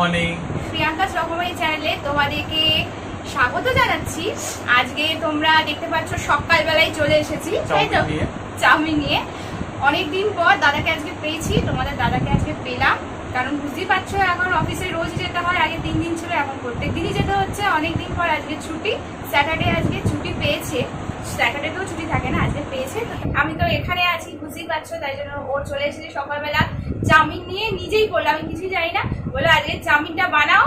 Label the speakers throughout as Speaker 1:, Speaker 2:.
Speaker 1: Morning.
Speaker 2: Priyanka's রকমারি চ্যানেলে তোমাদেরকে স্বাগত জানাচ্ছি। আজকে তোমরা দেখতে পাচ্ছ সকালবেলায় চলে এসেছি, তাই তো, চাউমিন নিয়ে। অনেকদিন পর দাদাকে আজকে পেয়েছি, তোমাদের দাদাকে আজকে পেলাম। কারণ বুঝতেই পারছো এখন অফিসে রোজ যেতে হয়, আগে 3 দিন ছিল, এখন প্রত্যেক দিনই যেতে হচ্ছে। অনেকদিন পর আজকে ছুটি, স্যাটারডে আজকে ছুটি পেয়েছে। স্যাটারডেতেও ছুটি থাকে না, আজকে পেয়েছে। আমি তো এখানে আছি, বুঝতেই পারছো, তাই জন্য ও চলে এসেছে সকালবেলা চাউমিন নিয়ে। নিজেই বললো, আমি কিছুই জানি না, বলে আজকে চাউমিনটা বানাও।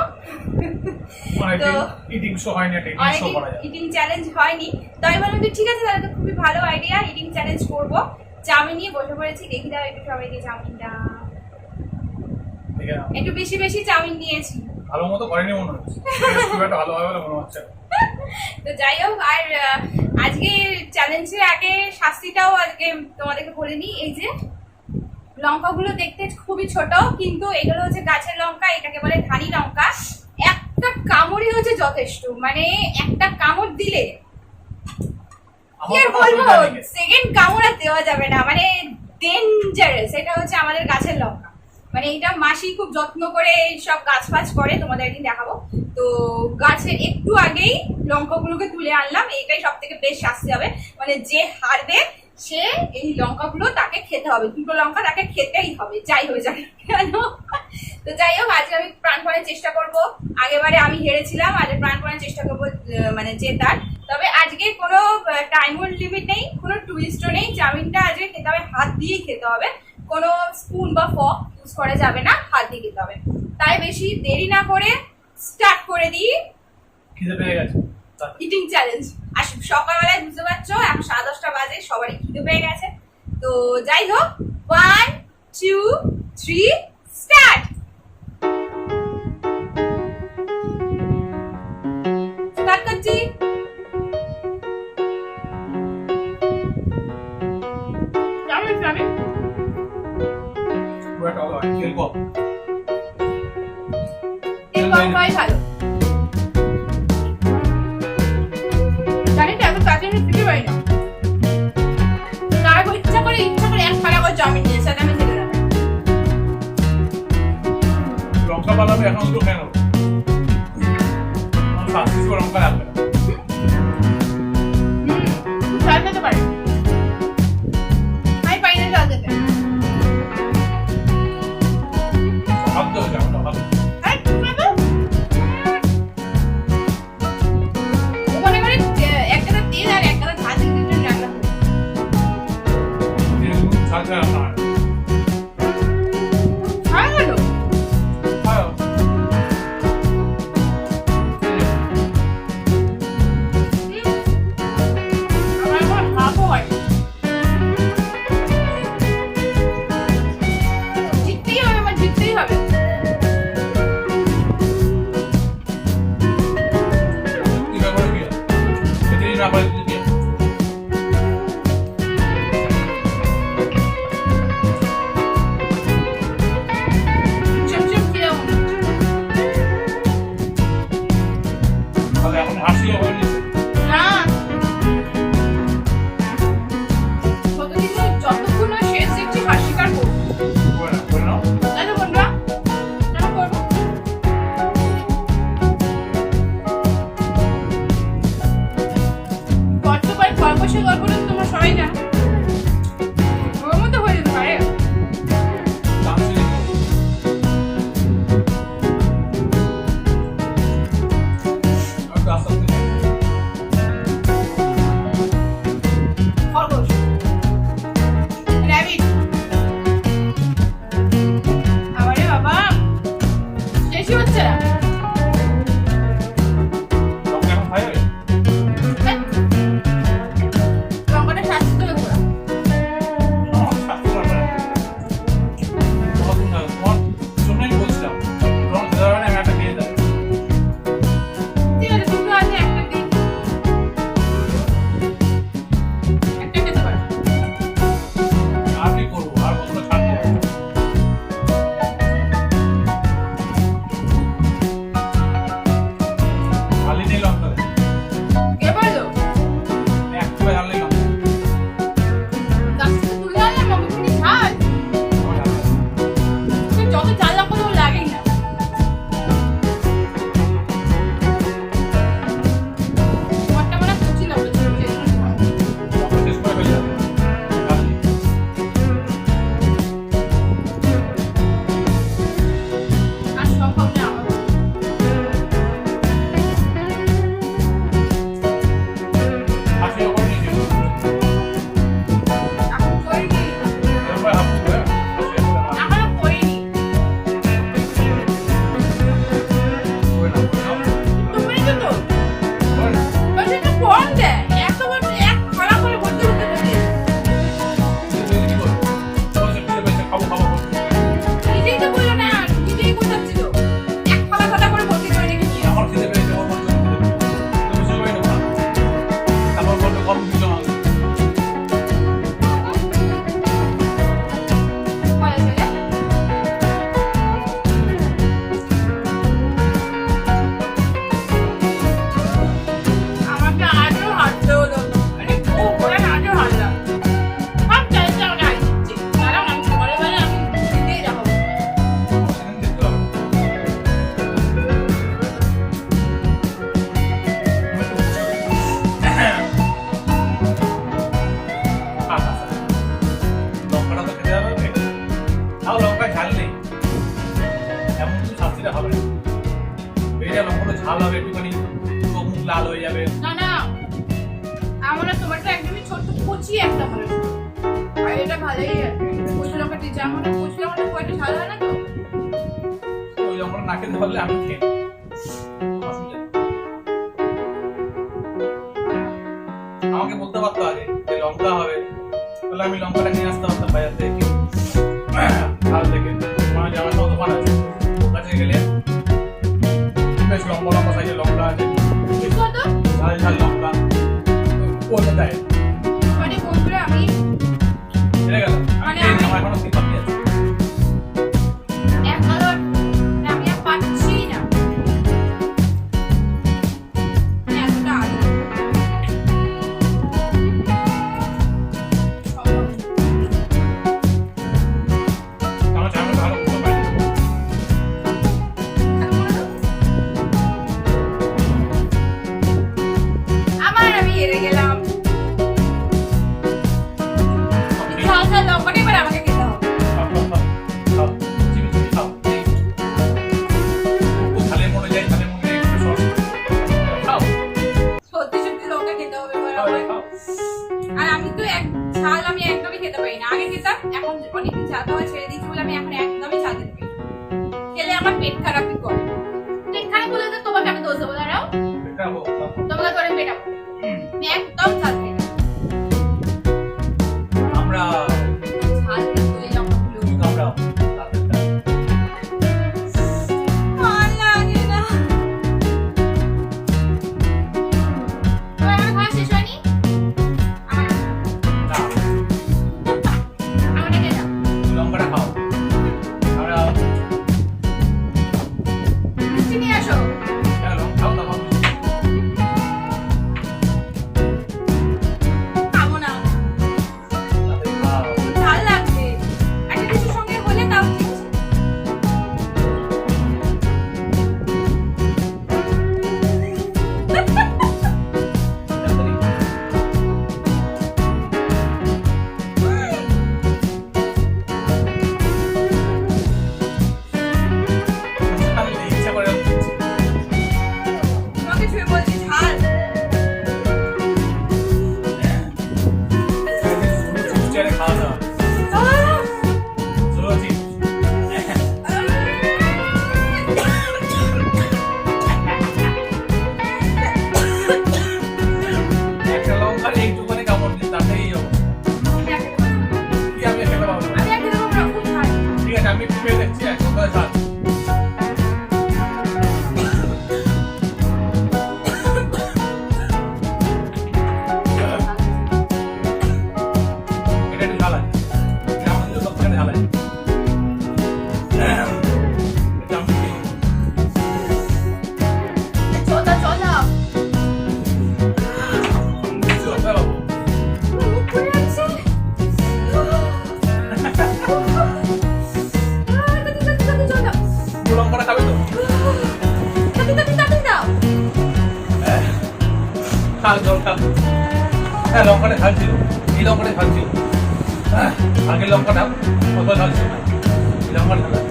Speaker 2: তো ইটিং চ্যালেঞ্জ হয়নি, তাই বললাম ঠিক আছে তাহলে তো খুবই ভালো আইডিয়া, ইটিং চ্যালেঞ্জ করবো। চাউমিন নিয়ে বসে পড়েছি, দেখি দাও একটু সবাইকে চাউমিনটা। একটু বেশি বেশি চাউমিন নিয়েছি,
Speaker 1: ভালো মতো করেনি মনে হচ্ছে, ভালো হবে মনে হচ্ছে।
Speaker 2: তো যাই হোক, আর আজকে চ্যালেঞ্জের আগে শাস্তিটাও আজকে তোমাদেরকে বলে নিই। এই যে লঙ্কাগুলো দেখতে খুবই ছোট, কিন্তু এগুলো হচ্ছে গাছের লঙ্কা, এটাকে বলে ধানি লঙ্কা। একটা কামড়ই হচ্ছে যথেষ্ট, মানে একটা কামড় দিলে কি আর বলবো, সেকেন্ড কামড় আর দেওয়া যাবে না, মানে ডেঞ্জারাস। এটা হচ্ছে আমাদের গাছের লঙ্কা, মানে এটা মাসি খুব যত্ন করে সব গাছ ফাছ করে, তোমাদের একদিন দেখাবো। তো গাছের একটু আগেই লঙ্কাগুলোকে তুলে আনলাম, এইটাই সব থেকে বেশ শাস্তি হবে। মানে যে হারবে সে এই লঙ্কাগুলো তাকে খেতে হবে, দুটো লঙ্কা তাকে খেতেই হবে, যাই হয়ে যাবে কেন। তো যাই হোক, আজকে আমি প্রাণপণে চেষ্টা করব। আগেবারে আমি হেরেছিলাম, আজ প্রাণপণে চেষ্টা করবো মানে জেতার। তবে আজকে কোনো টাইম লিমিট নেই, কোনো টুইস্টও নেই। চাউমিনটা আজকে খেতে হবে, হাত দিয়েই খেতে হবে, কোনো স্পুন বা ফর্ক ইউজ করা যাবে না, হাত দিয়ে খেতে হবে। তাই বেশি দেরি না করে স্টার্ট করে দিই।
Speaker 1: খিদে পেয়ে গেছে,
Speaker 2: ইটিং চ্যালেঞ্জ। আর সকালবেলায় বুঝতে পারছো এখন 10:30 বাজে, সবারই খিদে পেয়ে গেছে। তো যাই হোক, 1 2 3 স্টার্ট। স্টার্ট করছি। কেমন আমি
Speaker 1: তেল কম,
Speaker 2: তেল কম খাই ভালো। জানি তো এত তাড়াতাড়ি আমি খেতে পারি না, তারপর ইচ্ছা করে এক থালা করে চাউমিন নিয়ে সাথে আমি খেতে যাবো।
Speaker 1: লঙ্কা বানাবে এখন তো কেন লঙ্কা লাগবে না,
Speaker 2: ঝাল খেতে পারি, আমি পাই না ঝাল খেতে।
Speaker 1: ভাবতে হবে এখন
Speaker 2: ওখানে করে একটা তেল আর একটা ঝাল দিতে রান্না করি।
Speaker 1: ঝাল ঝাল রান্না হয়,
Speaker 2: ভালো ভালো
Speaker 1: ভালো।
Speaker 2: আমার আমার ভাবও হয়, জিততেই হবে, আমার জিততেই হবে।
Speaker 1: কি ব্যাপার কি খেতে না পারে দিতে
Speaker 2: চুপ কিরকম
Speaker 1: তাহলে এখন হাসি হবে
Speaker 2: না, কতদিন যতক্ষণ না শেষ দেখছি হাসি কার করবো,
Speaker 1: করে নাও।
Speaker 2: তাই তো বন্ধুরা, কেন করবো। গল্প করে খরগোশের গল্পটা তো তোমরা সবাই জানো, ওর মতো হয়ে যেতে পারে। খরগোশ, র্যাবিট, আরে বাবা শেষই হচ্ছে না। ভালোই আছে কচু লঙ্কা দিয়েছে আমার কচু লঙ্কাটা খুব একটা ঝাল হয় না তো
Speaker 1: ওই লঙ্কাটা না খেতে পারলে আমি খেয়ে আমাকে বলতে পারতো আগে যে লঙ্কা হবে তাহলে আমি লঙ্কাটা নিয়ে আসতে পারতাম বাজার থেকে ঝাল থেকে আমার জামার সব দোকান আছে কাছে গেলে বেশ লম্বা লম্বা সাইজের লঙ্কা আছে ঝাল ঝাল লঙ্কা ওটা দেয়
Speaker 2: মানে বন্ধুরা আমি
Speaker 1: ছেড়ে গেল
Speaker 2: মানে
Speaker 1: আমার এখনো কি বাকি আছে
Speaker 2: আমি আর পাচ্ছি না এতটা আলু
Speaker 1: আমার জামার ভালো বুঝতে পারি
Speaker 2: আমি হেরে গেলাম ঝাল ঝাল লঙ্কাটা এবার আমাকে খেতে হবে সত্যি সত্যি লঙ্কা খেতে হবে এবার আমায়। আর আমি তো ঝাল আমি একদমই খেতে পারি না আগে খেতাম এখন অনেকদিন ঝাল খাওয়া ছেড়ে দিয়েছি বলে আমি এখন একদমই ঝাল খেতে পারি না। খেলে আমার পেট খারাপই করে পেট খারাপ বলে তো তোমাকে আমি দোষ দেবো দাঁড়াও তোমাকে ধরে পেটাবো আমি একদম ঝাল খাই না
Speaker 1: আমরা
Speaker 2: ঝাল কিন্তু এই লঙ্কাগুলো
Speaker 1: আমরা
Speaker 2: ভাল লাগে না তোমার আমার খাওয়া শেষ হয়নি আমাকে দিয়ে দাও
Speaker 1: লঙ্কাটা খাও আমরা
Speaker 2: মিষ্টি নিয়ে আসো
Speaker 1: লঙ্কা খাও খাও
Speaker 2: খাবো না ঝাল লাগবে একটা কিছুর সঙ্গে হলে তাও ঠিক আছে
Speaker 1: ইচ্ছা করে
Speaker 2: তোমাকে ছুঁয়ে বলছি ঝাল
Speaker 1: চেয়ারে খাওয়া দাওয়া চলো জি একটা লঙ্কা এইটুখানি কামড় দিই তাতেই কি আমি খেতে পারবো না
Speaker 2: আমি একদম খুব খাই
Speaker 1: ঠিক আছে আমি একটু খেয়ে দেখছি এক সপ্তাহে সাত এটা একটু ঝাল আছে এটা আমাদের সব থেকে ঝাল আছে এটা আমি খেয়ে
Speaker 2: চোদা চোদা
Speaker 1: চলতে পারবো
Speaker 2: মুখ পুড়ে যাচ্ছে চোদা
Speaker 1: দু লঙ্কাটা খাবে তো
Speaker 2: তাতে দাও
Speaker 1: খা জল খা হ্যাঁ লঙ্কাটা ঝাল ছিল এই লঙ্কাটা ঝাল ছিল আগের লঙ্কাটা অত ঝাল ছিল না এই লঙ্কাটা ঝাল আছে।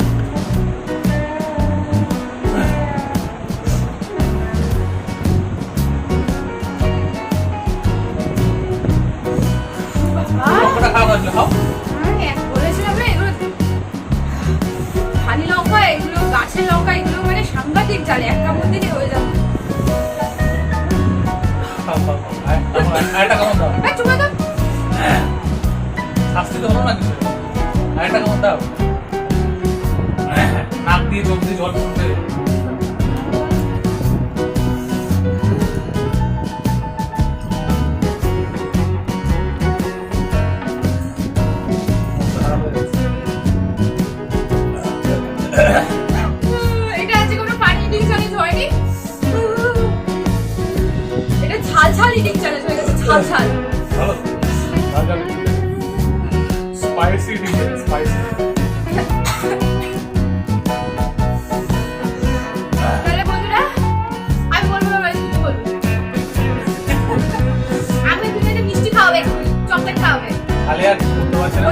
Speaker 1: লঙ্কাটা খাওয়া হয়েছিল খাও
Speaker 2: বলেছিলাম না এগুলো খালি লঙ্কা এগুলো গাছের লঙ্কা এগুলো মানে সাংঘাতিক জালে একটা মধ্যে হয়ে যাবে
Speaker 1: খাও খাও খাও আরেকটা কেমন দাও
Speaker 2: চুপ দাও
Speaker 1: শাস্তি তো হলো না কিছু আরেকটা কেমন দাও নাক দিয়ে চোখ দিয়ে জল পড়বে
Speaker 2: এটা আছে কোনো পানি ইডিং চ্যালেঞ্জ হয়নি এটা ঝাল ঝাল ইডিং চ্যালেঞ্জ হয়ে গেছে ঝাল ঝাল
Speaker 1: ভালো স্পাইসি স্পাইসি
Speaker 2: তাহলে বন্ধুরা আমি বলবো না ভাই তুমি বলবো আমি তুমি একটা মিষ্টি খাওয়াবে চকলেট খাওয়াবে
Speaker 1: খালি আর করতে পারছে না